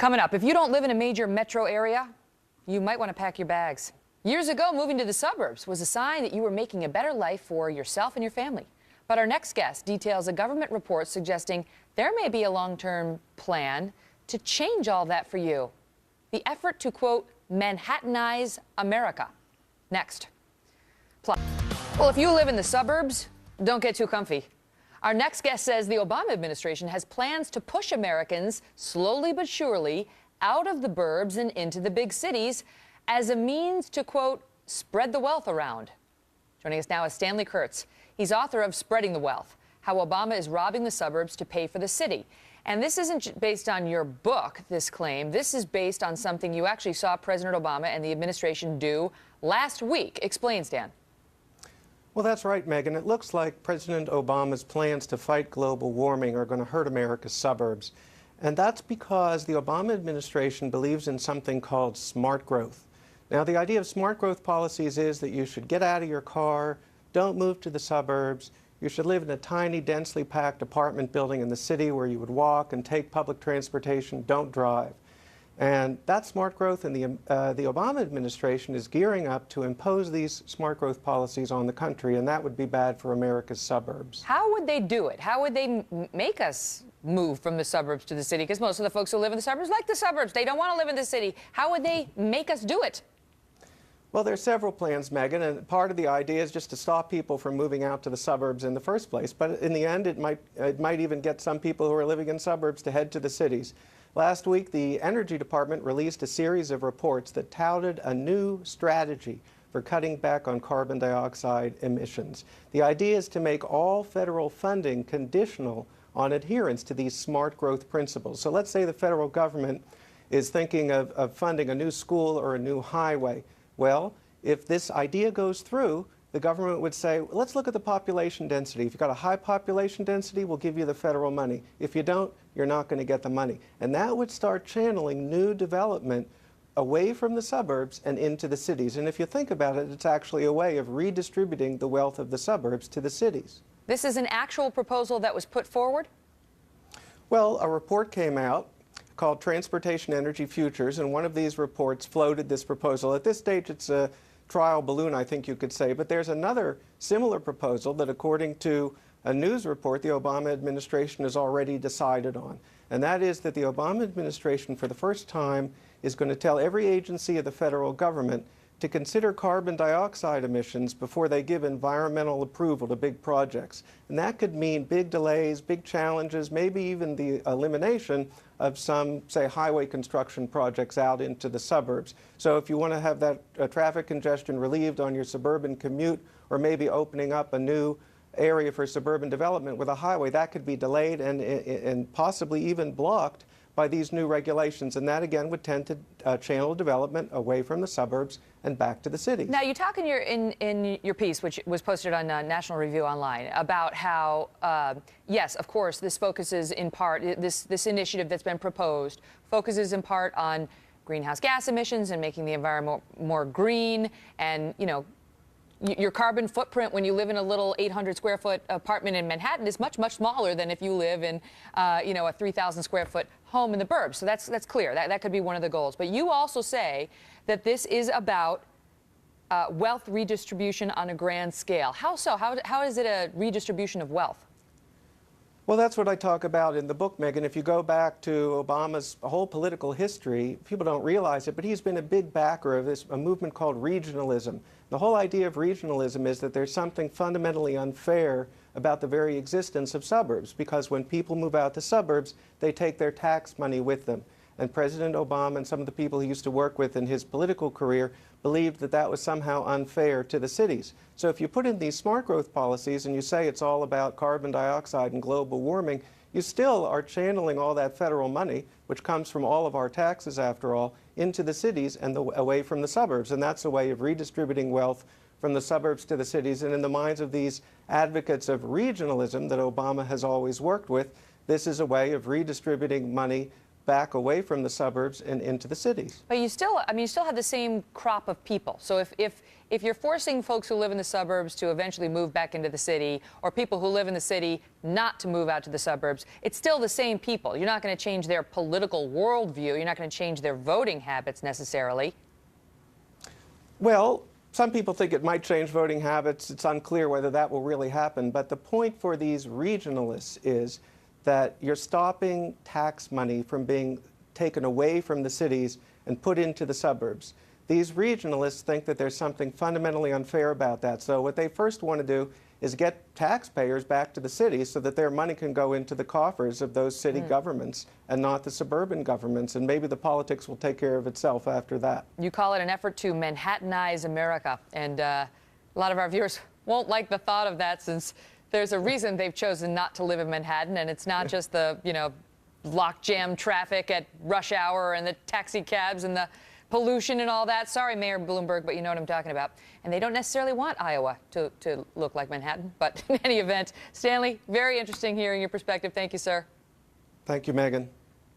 Coming up, if you don't live in a major metro area, you might want to pack your bags. Years ago, moving to the suburbs was a sign that you were making a better life for yourself and your family. But our next guest details a government report suggesting there may be a long-term plan to change all that for you. The effort to, quote, Manhattanize America. Next. Well, if you live in the suburbs, don't get too comfy. Our next guest says the Obama administration has plans to push Americans slowly but surely out of the burbs and into the big cities as a means to, quote, spread the wealth around. Joining us now is Stanley Kurtz. He's author of Spreading the Wealth, How Obama is Robbing the Suburbs to Pay for the City. And this isn't based on your book, this claim. This is based on something you actually saw President Obama and the administration do last week. Explain, Stan. Well, that's right, Megan. It looks like President Obama's plans to fight global warming are going to hurt America's suburbs. And that's because the Obama administration believes in something called smart growth. Now, the idea of smart growth policies is that you should get out of your car, don't move to the suburbs, you should live in a tiny, densely packed apartment building in the city where you would walk and take public transportation, don't drive. And that smart growth, and the Obama administration is gearing up to impose these smart growth policies on the country, and that would be bad for America's suburbs. How would they do it? How would they make us move from the suburbs to the city? Because most of the folks who live in the suburbs like the suburbs. They don't want to live in the city. How would they make us do it? Well, there are several plans, Megan, and part of the idea is just to stop people from moving out to the suburbs in the first place. But in the end, it might even get some people who are living in suburbs to head to the cities. Last week, the Energy Department released a series of reports that touted a new strategy for cutting back on carbon dioxide emissions. The idea is to make all federal funding conditional on adherence to these smart growth principles. So let's say the federal government is thinking of funding a new school or a new highway. Well, if this idea goes through, the government would say, well, let's look at the population density. If you've got a high population density, we'll give you the federal money. If you don't, you're not going to get the money. And that would start channeling new development away from the suburbs and into the cities. And if you think about it, it's actually a way of redistributing the wealth of the suburbs to the cities. This is an actual proposal that was put forward? Well, a report came out called Transportation Energy Futures, and one of these reports floated this proposal. At this stage, it's a trial balloon, I think you could say, but there's another similar proposal that, according to a news report, the Obama administration has already decided on. And that is that the Obama administration, for the first time, is going to tell every agency of the federal government to consider carbon dioxide emissions before they give environmental approval to big projects. And that could mean big delays, big challenges, maybe even the elimination of some, say, highway construction projects out into the suburbs. So if you want to have that traffic congestion relieved on your suburban commute, or maybe opening up a new area for suburban development with a highway, that could be delayed and possibly even blocked by these new regulations, and that again would tend to channel development away from the suburbs and back to the cities. Now, you talk in your piece, which was posted on National Review Online, about how, yes, of course, this focuses in part, this initiative that's been proposed focuses in part on greenhouse gas emissions and making the environment more green, and, you know, your carbon footprint when you live in a little 800 square foot apartment in Manhattan is much, much smaller than if you live in, you know, a 3,000 square foot home in the burbs. So that's clear. That could be one of the goals. But you also say that this is about wealth redistribution on a grand scale. How so? How is it a redistribution of wealth? Well, that's what I talk about in the book, Megan. If you go back to Obama's whole political history, people don't realize it, but he's been a big backer of a movement called regionalism. The whole idea of regionalism is that there's something fundamentally unfair about the very existence of suburbs, because when people move out to suburbs, they take their tax money with them. And President Obama and some of the people he used to work with in his political career believed that that was somehow unfair to the cities. So if you put in these smart growth policies and you say it's all about carbon dioxide and global warming, you still are channeling all that federal money, which comes from all of our taxes after all, into the cities and away from the suburbs. And that's a way of redistributing wealth from the suburbs to the cities. And in the minds of these advocates of regionalism that Obama has always worked with, this is a way of redistributing money back away from the suburbs and into the cities. But you still, I mean, you still have the same crop of people. So if you're forcing folks who live in the suburbs to eventually move back into the city, or people who live in the city not to move out to the suburbs, it's still the same people. You're not going to change their political worldview. You're not going to change their voting habits necessarily. Well, some people think it might change voting habits. It's unclear whether that will really happen. But the point for these regionalists is that you're stopping tax money from being taken away from the cities and put into the suburbs. These regionalists think that there's something fundamentally unfair about that. So what they first want to do is get taxpayers back to the cities so that their money can go into the coffers of those city governments and not the suburban governments. And maybe the politics will take care of itself after that. You call it an effort to Manhattanize America. And a lot of our viewers won't like the thought of that, since there's a reason they've chosen not to live in Manhattan. And it's not just the, lockjam traffic at rush hour and the taxi cabs and the pollution and all that. Sorry, Mayor Bloomberg, but you know what I'm talking about. And they don't necessarily want Iowa to look like Manhattan. But in any event, Stanley, very interesting hearing your perspective. Thank you, sir. Thank you, Megan.